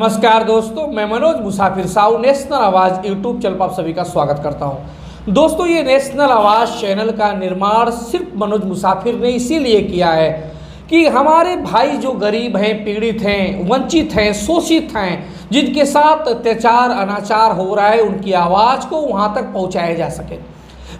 नमस्कार दोस्तों, मैं मनोज मुसाफिर साहू नेशनल आवाज़ यूट्यूब चैनल पर आप सभी का स्वागत करता हूं। दोस्तों, ये नेशनल आवाज़ चैनल का निर्माण सिर्फ मनोज मुसाफिर ने इसीलिए किया है कि हमारे भाई जो गरीब हैं, पीड़ित हैं, वंचित हैं, शोषित हैं, जिनके साथ अत्याचार अनाचार हो रहा है, उनकी आवाज़ को वहाँ तक पहुँचाया जा सके।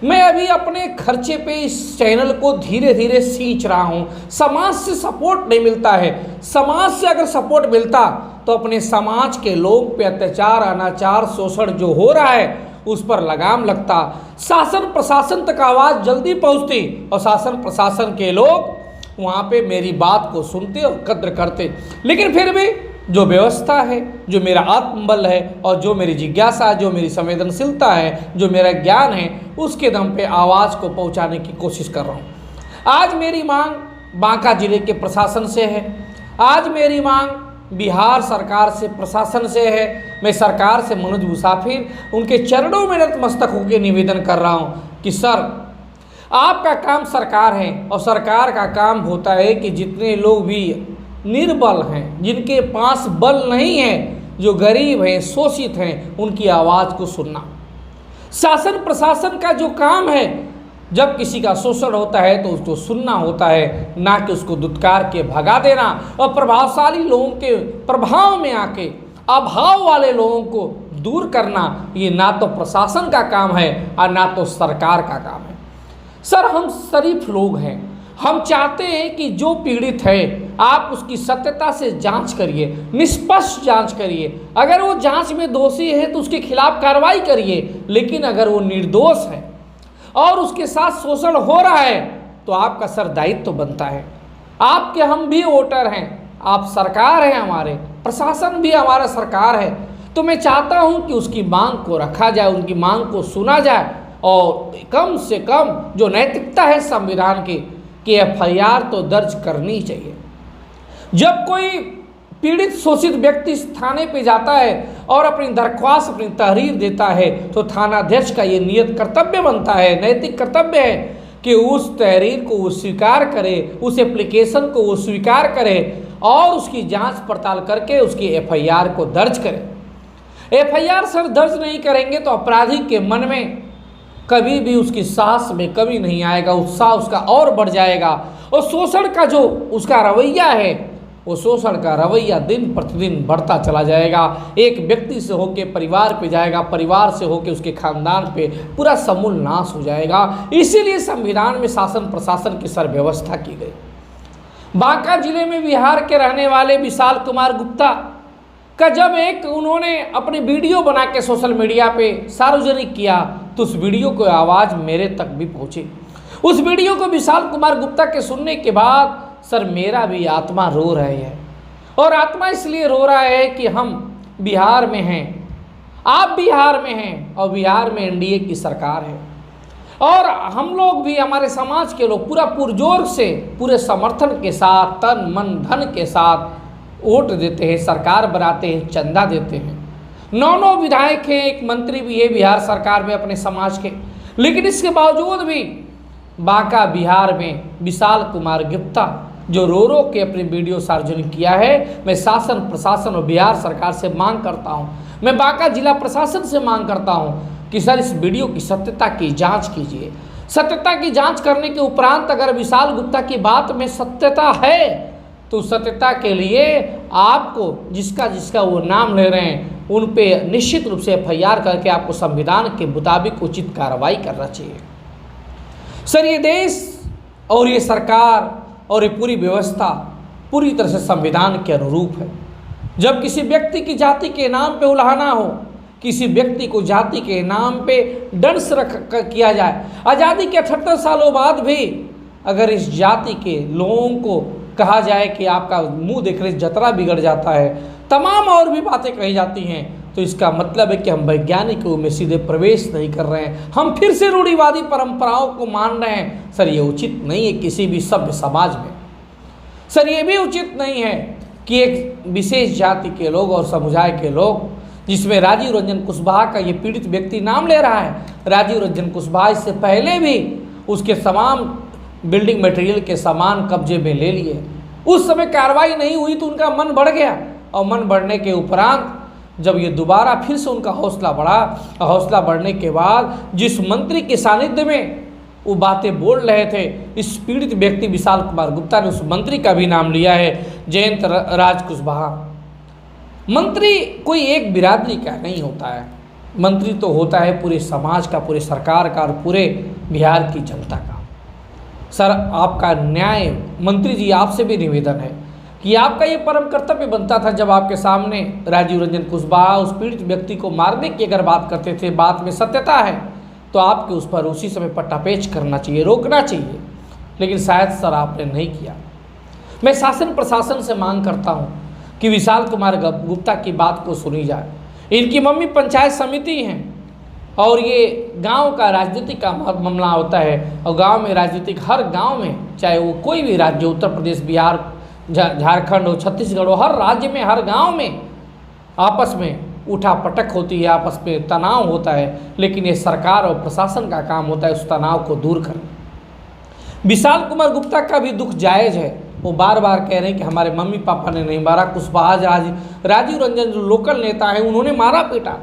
मैं अभी अपने खर्चे पे इस चैनल को धीरे धीरे सींच रहा हूँ। समाज से सपोर्ट नहीं मिलता है। समाज से अगर सपोर्ट मिलता तो अपने समाज के लोग पे अत्याचार अनाचार शोषण जो हो रहा है उस पर लगाम लगता, शासन प्रशासन तक आवाज़ जल्दी पहुँचती और शासन प्रशासन के लोग वहाँ पे मेरी बात को सुनते और कद्र करते। लेकिन फिर भी जो व्यवस्था है, जो मेरा आत्मबल है और जो मेरी जिज्ञासा, जो मेरी संवेदनशीलता है, जो मेरा ज्ञान है, उसके दम पे आवाज़ को पहुंचाने की कोशिश कर रहा हूं। आज मेरी मांग बांका जिले के प्रशासन से है। आज मेरी मांग बिहार सरकार से, प्रशासन से है। मैं सरकार से मनोज मुसाफिर उनके चरणों में नतमस्तक होकर निवेदन कर रहा हूँ कि सर, आपका काम सरकार है और सरकार का काम होता है कि जितने लोग भी निर्बल हैं, जिनके पास बल नहीं है, जो गरीब हैं, शोषित हैं, उनकी आवाज़ को सुनना। शासन प्रशासन का जो काम है, जब किसी का शोषण होता है तो उसको सुनना होता है, ना कि उसको दुत्कार के भगा देना और प्रभावशाली लोगों के प्रभाव में आके अभाव वाले लोगों को दूर करना। ये ना तो प्रशासन का काम है और ना तो सरकार का काम है। सर, हम शरीफ लोग हैं। हम चाहते हैं कि जो पीड़ित है आप उसकी सत्यता से जांच करिए, निष्पक्ष जांच करिए। अगर वो जांच में दोषी है तो उसके खिलाफ कार्रवाई करिए। लेकिन अगर वो निर्दोष है और उसके साथ शोषण हो रहा है तो आपका सर दायित्व तो बनता है। आपके हम भी वोटर हैं, आप सरकार हैं, हमारे प्रशासन भी हमारा सरकार है। तो मैं चाहता हूँ कि उसकी मांग को रखा जाए, उनकी मांग को सुना जाए और कम से कम जो नैतिकता है संविधान की कि एफआईआर तो दर्ज करनी चाहिए। जब कोई पीड़ित शोषित व्यक्ति थाने पे जाता है और अपनी दरख्वास्त, अपनी तहरीर देता है तो थानाध्यक्ष का ये नियत कर्तव्य बनता है, नैतिक कर्तव्य है कि उस तहरीर को वो स्वीकार करे, उस एप्लीकेशन को वो स्वीकार करे और उसकी जांच पड़ताल करके उसकी एफआईआर को दर्ज करे। एफआईआर सर दर्ज नहीं करेंगे तो अपराधी के मन में कभी भी उसकी साहस में कमी नहीं आएगा, उत्साह उसका और बढ़ जाएगा और शोषण का जो उसका रवैया है, वो शोषण का रवैया दिन प्रतिदिन बढ़ता चला जाएगा। एक व्यक्ति से होके परिवार पे जाएगा, परिवार से होके उसके खानदान पे पूरा समूल नाश हो जाएगा। इसीलिए संविधान में शासन प्रशासन की सर व्यवस्था की गई। बांका जिले में बिहार के रहने वाले विशाल कुमार गुप्ता का जब एक उन्होंने अपनी वीडियो बना के सोशल मीडिया पे सार्वजनिक किया तो उस वीडियो को आवाज़ मेरे तक भी पहुँची। उस वीडियो को विशाल कुमार गुप्ता के सुनने के बाद सर मेरा भी आत्मा रो रही है। और आत्मा इसलिए रो रहा है कि हम बिहार में हैं, आप बिहार में हैं और बिहार में एनडीए की सरकार है और हम लोग भी, हमारे समाज के लोग पूरा पुरजोर से, पूरे समर्थन के साथ, तन मन धन के साथ वोट देते हैं, सरकार बनाते हैं, चंदा देते हैं। 9 विधायक हैं, एक मंत्री भी है बिहार सरकार में अपने समाज के। लेकिन इसके बावजूद भी बांका बिहार में विशाल कुमार गुप्ता जो रो रो के अपनी वीडियो सार्वजनिक किया है, मैं शासन प्रशासन और बिहार सरकार से मांग करता हूं, मैं बांका जिला प्रशासन से मांग करता हूं कि सर इस वीडियो की सत्यता की जांच कीजिए। सत्यता की जांच करने के उपरांत अगर विशाल गुप्ता की बात में सत्यता है तो सत्यता के लिए आपको जिसका जिसका वो नाम ले रहे हैं उन पे निश्चित रूप से एफआईआर करके आपको संविधान के मुताबिक उचित कार्रवाई करना चाहिए। सर, ये देश और ये सरकार और ये पूरी व्यवस्था पूरी तरह से संविधान के अनुरूप है। जब किसी व्यक्ति की जाति के नाम पे उल्हाना हो, किसी व्यक्ति को जाति के नाम पे दंश किया जाए, आज़ादी के 78 सालों बाद भी अगर इस जाति के लोगों को कहा जाए कि आपका मुंह देखने से जतरा बिगड़ जाता है, तमाम और भी बातें कही जाती हैं, तो इसका मतलब है कि हम वैज्ञानिक रूप में सीधे प्रवेश नहीं कर रहे हैं, हम फिर से रूढ़िवादी परंपराओं को मान रहे हैं। सर, ये उचित नहीं है किसी भी सभ्य समाज में। सर, ये भी उचित नहीं है कि एक विशेष जाति के लोग और समुदाय के लोग, जिसमें राजीव रंजन कुशवाहा का ये पीड़ित व्यक्ति नाम ले रहा है, राजीव रंजन कुशवाहा इससे पहले भी उसके तमाम बिल्डिंग मटेरियल के सामान कब्जे में ले लिए। उस समय कार्रवाई नहीं हुई तो उनका मन बढ़ गया और मन बढ़ने के उपरांत जब ये दोबारा फिर से उनका हौसला बढ़ा, हौसला बढ़ने के बाद जिस मंत्री के सानिध्य में वो बातें बोल रहे थे, इस पीड़ित व्यक्ति विशाल कुमार गुप्ता ने उस मंत्री का भी नाम लिया है, जयंत राज कुशवाहा। मंत्री कोई एक बिरादरी का नहीं होता है, मंत्री तो होता है पूरे समाज का, पूरे सरकार का और पूरे बिहार की जनता का। सर आपका न्याय, मंत्री जी आपसे भी निवेदन है कि आपका ये परम कर्तव्य बनता था, जब आपके सामने राजीव रंजन कुशवाहा उस पीड़ित व्यक्ति को मारने की अगर बात करते थे, बात में सत्यता है, तो आपके उस पर उसी समय पट्टापेच करना चाहिए, रोकना चाहिए, लेकिन शायद सर आपने नहीं किया। मैं शासन प्रशासन से मांग करता हूँ कि विशाल कुमार गुप्ता की बात को सुनी जाए। इनकी मम्मी पंचायत समिति हैं और ये गांव का राजनीतिक का मामला होता है, और गांव में राजनीतिक, हर गांव में, चाहे वो कोई भी राज्य, उत्तर प्रदेश, बिहार, झारखंड हो, छत्तीसगढ़ हो, हर राज्य में, हर गांव में आपस में उठा पटक होती है, आपस में तनाव होता है, लेकिन ये सरकार और प्रशासन का काम होता है उस तनाव को दूर करना। विशाल कुमार गुप्ता का भी दुख जायज़ है, वो बार बार कह रहे हैं कि हमारे मम्मी पापा ने नहीं मारा, कुशवाहा राजीव रंजन जो लोकल नेता हैं उन्होंने मारा पीटा।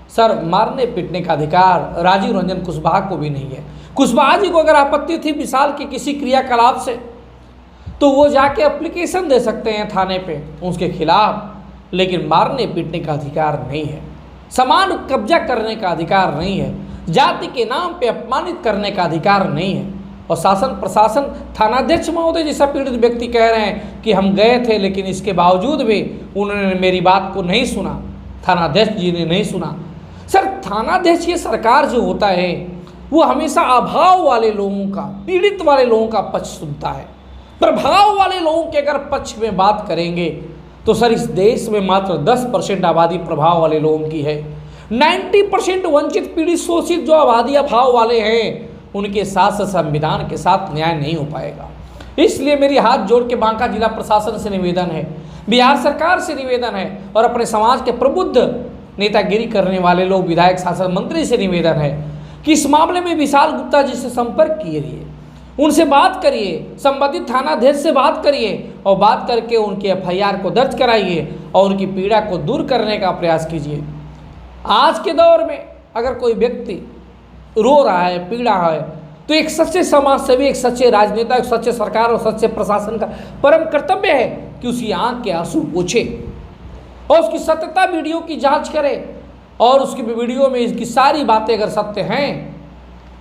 सर मारने पीटने का अधिकार राजीव रंजन कुशवाहा को भी नहीं है। कुशवाहा जी को अगर आपत्ति थी विशाल के किसी क्रियाकलाप से, तो वो जाके एप्लीकेशन दे सकते हैं थाने पे उसके खिलाफ, लेकिन मारने पीटने का अधिकार नहीं है, सामान कब्जा करने का अधिकार नहीं है, जाति के नाम पे अपमानित करने का अधिकार नहीं है। और शासन प्रशासन, थानाध्यक्ष महोदय जैसा पीड़ित व्यक्ति कह रहे हैं कि हम गए थे लेकिन इसके बावजूद भी उन्होंने मेरी बात को नहीं सुना, थानाध्यक्ष जी ने नहीं सुना। सर थानाध्यक्ष ये सरकार जो होता है वो हमेशा अभाव वाले लोगों का, पीड़ित वाले लोगों का पक्ष सुनता है। प्रभाव वाले लोगों के अगर पक्ष में बात करेंगे तो सर इस देश में मात्र 10% आबादी प्रभाव वाले लोगों की है। 90% वंचित, पीड़ित, शोषित जो आबादी अभाव वाले हैं उनके साथ संविधान के साथ न्याय नहीं हो पाएगा। इसलिए मेरी हाथ जोड़ के बांका जिला प्रशासन से निवेदन है, बिहार सरकार से निवेदन है, और अपने समाज के प्रबुद्ध नेतागिरी करने वाले लोग, विधायक, शासन मंत्री से निवेदन है कि इस मामले में विशाल गुप्ता जी से संपर्क कीजिए, उनसे बात करिए, संबंधित थानाध्यक्ष से बात करिए और बात करके उनके FIR को दर्ज कराइए और उनकी पीड़ा को दूर करने का प्रयास कीजिए। आज के दौर में अगर कोई व्यक्ति रो रहा है, पीड़ा है, तो एक सच्चे समाज सेवी, एक सच्चे राजनेता, एक सच्चे सरकार और सच्चे प्रशासन का परम कर्तव्य है कि उसकी आंख के आंसू पोंछे और उसकी सत्यता वीडियो की जांच करे, और उसकी वीडियो में इसकी सारी बातें अगर सत्य हैं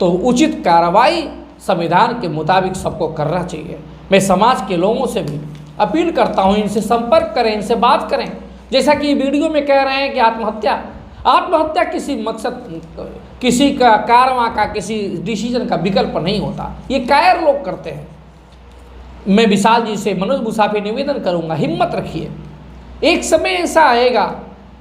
तो उचित कार्रवाई संविधान के मुताबिक सबको करना चाहिए। मैं समाज के लोगों से भी अपील करता हूँ, इनसे संपर्क करें, इनसे बात करें। जैसा कि वीडियो में कह रहे हैं कि आत्महत्या किसी मकसद, किसी का कारवां का, किसी डिसीजन का विकल्प नहीं होता, ये कायर लोग करते हैं। मैं विशाल जी से, मनोज मुसाफिर निवेदन करूंगा, हिम्मत रखिए, एक समय ऐसा आएगा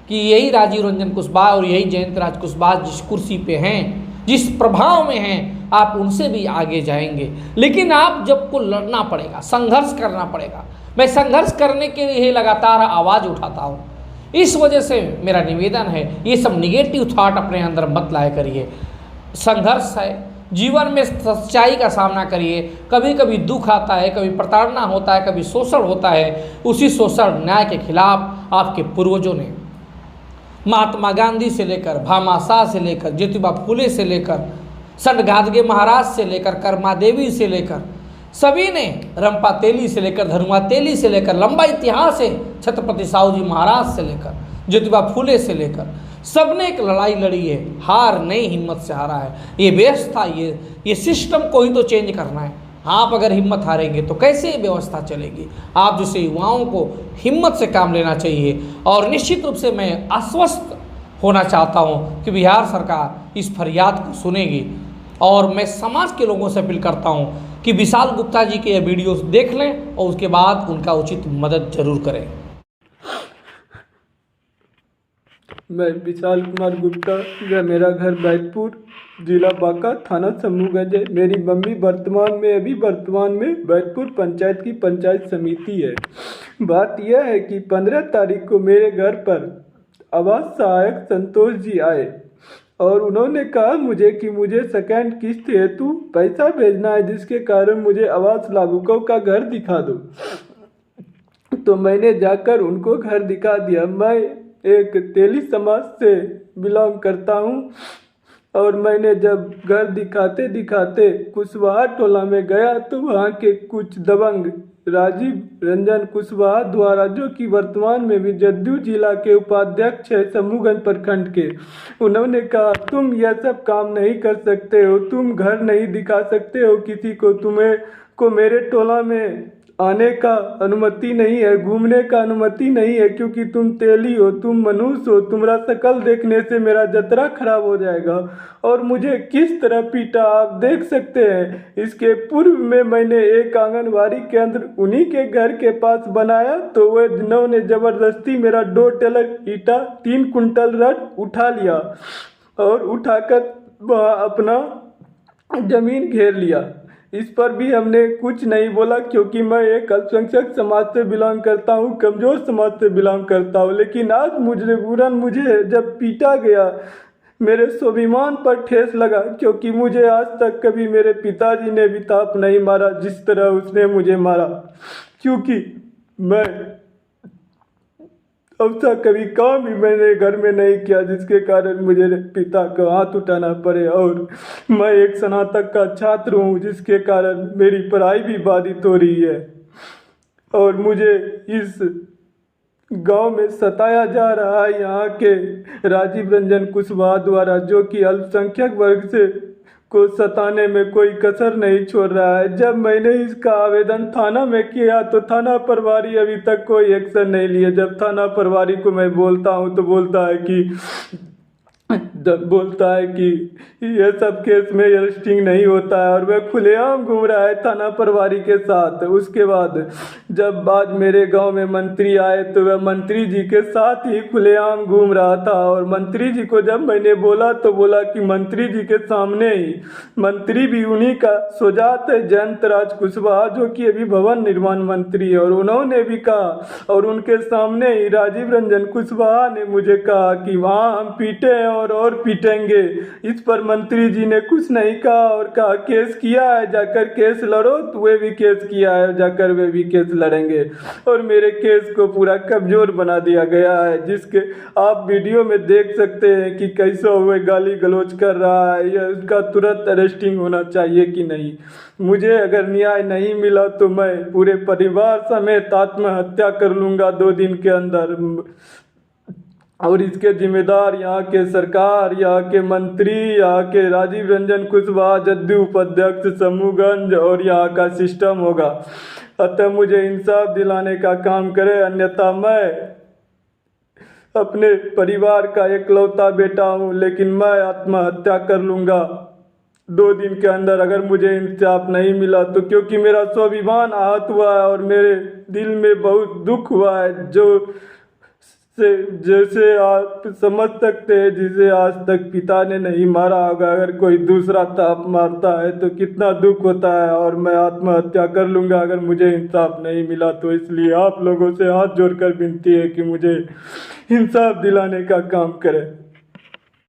कि यही राजीव रंजन कुशवाहा और यही जयंत राज कुशवाहा जिस कुर्सी पे हैं, जिस प्रभाव में हैं, आप उनसे भी आगे जाएंगे। लेकिन आप जब को लड़ना पड़ेगा, संघर्ष करना पड़ेगा। मैं संघर्ष करने के लिए लगातार आवाज़ उठाता हूँ। इस वजह से मेरा निवेदन है, ये सब निगेटिव थॉट अपने अंदर मत लाया करिए। संघर्ष है, जीवन में सच्चाई का सामना करिए। कभी कभी दुख आता है, कभी प्रताड़ना होता है, कभी शोषण होता है। उसी शोषण न्याय के खिलाफ आपके पूर्वजों ने, महात्मा गांधी से लेकर, भामाशाह से लेकर, ज्योतिबा फुले से लेकर, संत गादगे महाराज से लेकर, कर्मा देवी से लेकर, सभी ने, रंपा तेली से लेकर, धनुआ तेली से लेकर, लंबा इतिहास है, छत्रपति साहू जी महाराज से लेकर, ज्योतिबा फुले से लेकर, सबने एक लड़ाई लड़ी है, हार नहीं, हिम्मत से हारा है। ये व्यवस्था, ये सिस्टम को ही तो चेंज करना है। आप अगर हिम्मत हारेंगे तो कैसे ये व्यवस्था चलेगी? आप जैसे युवाओं को हिम्मत से काम लेना चाहिए। और निश्चित रूप से मैं आश्वस्त होना चाहता हूँ कि बिहार सरकार इस फरियाद को सुनेगी, और मैं समाज के लोगों से अपील करता हूँ कि विशाल गुप्ता जी के ये वीडियोस देख लें और उसके बाद उनका उचित मदद जरूर करें। मैं विशाल कुमार गुप्ता, मेरा घर बैतपुर, जिला बांका, थाना समूहगंज है। मेरी मम्मी वर्तमान में बैतपुर पंचायत की पंचायत समिति है। बात यह है कि 15 तारीख को मेरे घर पर आवास सहायक संतोष जी आए और उन्होंने कहा मुझे कि मुझे सेकंड किस्त हेतु पैसा भेजना है, जिसके कारण मुझे आवास लाभुकों का घर दिखा दो। तो मैंने जाकर उनको घर दिखा दिया। मैं एक तेली समाज से बिलोंग करता हूँ और मैंने जब घर दिखाते दिखाते कुशवाहा टोला में गया तो वहाँ के कुछ दबंग राजीव रंजन कुशवाहा द्वारा, जो कि वर्तमान में भी जदयू जिला के उपाध्यक्ष है समूहगंज प्रखंड के, उन्होंने कहा तुम यह सब काम नहीं कर सकते हो, तुम घर नहीं दिखा सकते हो किसी को, तुम्हें को मेरे टोला में आने का अनुमति नहीं है, घूमने का अनुमति नहीं है, क्योंकि तुम तेली हो, तुम मनुष्य हो, तुम्हारा शकल देखने से मेरा जतरा खराब हो जाएगा। और मुझे किस तरह पीटा आप देख सकते हैं। इसके पूर्व में मैंने एक आंगनबाड़ी केंद्र उन्हीं के घर के पास बनाया तो वह जिन्होंने जबरदस्ती मेरा 2 टेलर ईटा 3 कुंटल रड उठा लिया और उठाकर वहाँ अपना जमीन घेर लिया। इस पर भी हमने कुछ नहीं बोला, क्योंकि मैं एक अल्पसंख्यक समाज से बिलोंग करता हूँ, कमज़ोर समाज से बिलोंग करता हूँ। लेकिन आज मुझे जब पीटा गया, मेरे स्वाभिमान पर ठेस लगा, क्योंकि मुझे आज तक कभी मेरे पिताजी ने भी ताप नहीं मारा जिस तरह उसने मुझे मारा, क्योंकि मैं ऐसा कभी काम ही मैंने घर में नहीं किया जिसके कारण मुझे पिता को हाथ उठाना पड़े। और मैं एक स्नातक का छात्र हूँ जिसके कारण मेरी पढ़ाई भी बाधित हो रही है और मुझे इस गांव में सताया जा रहा है यहाँ के राजीव रंजन कुशवाहा द्वारा, जो कि अल्पसंख्यक वर्ग से को सताने में कोई कसर नहीं छोड़ रहा है। जब मैंने इसका आवेदन थाना में किया तो थाना प्रभारी अभी तक कोई एक्शन नहीं लिया। जब थाना प्रभारी को मैं बोलता हूँ तो बोलता है कि ये सब केस में अरेस्टिंग नहीं होता है और वह खुलेआम घूम रहा है थाना प्रभारी के साथ। उसके बाद जब आज मेरे गांव में मंत्री आए तो वह मंत्री जी के साथ ही खुलेआम घूम रहा था और मंत्री जी को जब मैंने बोला तो बोला कि मंत्री जी के सामने ही, मंत्री भी उन्हीं का सुजात है जयंत राज कुशवाहा, जो कि अभी भवन निर्माण मंत्री है, और उन्होंने भी कहा और उनके सामने ही राजीव रंजन कुशवाहा ने मुझे कहा कि वहाँ हम पीटे हैं और पीटेंगे। इस पर मंत्री जी ने कुछ नहीं कहा और कहा केस किया है, जाकर केस लड़ो। तो वे भी केस किया है, जाकर वे भी केस लड़ेंगे और मेरे केस को पूरा कमजोर बना दिया गया है, जिसके आप वीडियो में देख सकते हैं कि कैसे हुए गाली गलौज कर रहा है। यह उसका तुरंत अरेस्टिंग होना चाहिए कि नहीं। मुझे अगर न्याय नहीं मिला तो मैं पूरे परिवार समेत आत्महत्या कर लूँगा 2 दिन के अंदर। और इसके जिम्मेदार यहाँ के सरकार, यहाँ के मंत्री, यहाँ के राजीव रंजन कुशवाहा जदयू उपाध्यक्ष समूहगंज और यहाँ का सिस्टम होगा। अतः मुझे इंसाफ दिलाने का काम करे, अन्यथा मैं अपने परिवार का इकलौता बेटा हूँ, लेकिन मैं आत्महत्या कर लूँगा 2 दिन के अंदर अगर मुझे इंसाफ नहीं मिला तो, क्योंकि मेरा स्वाभिमान आहत हुआ है और मेरे दिल में बहुत दुख हुआ है, जैसे आप समझ सकते हैं, जिसे आज तक पिता ने नहीं मारा होगा, अगर कोई दूसरा ताप मारता है तो कितना दुख होता है। और मैं आत्महत्या कर लूँगा अगर मुझे इंसाफ नहीं मिला तो। इसलिए आप लोगों से हाथ जोड़कर विनती है कि मुझे इंसाफ दिलाने का काम करें।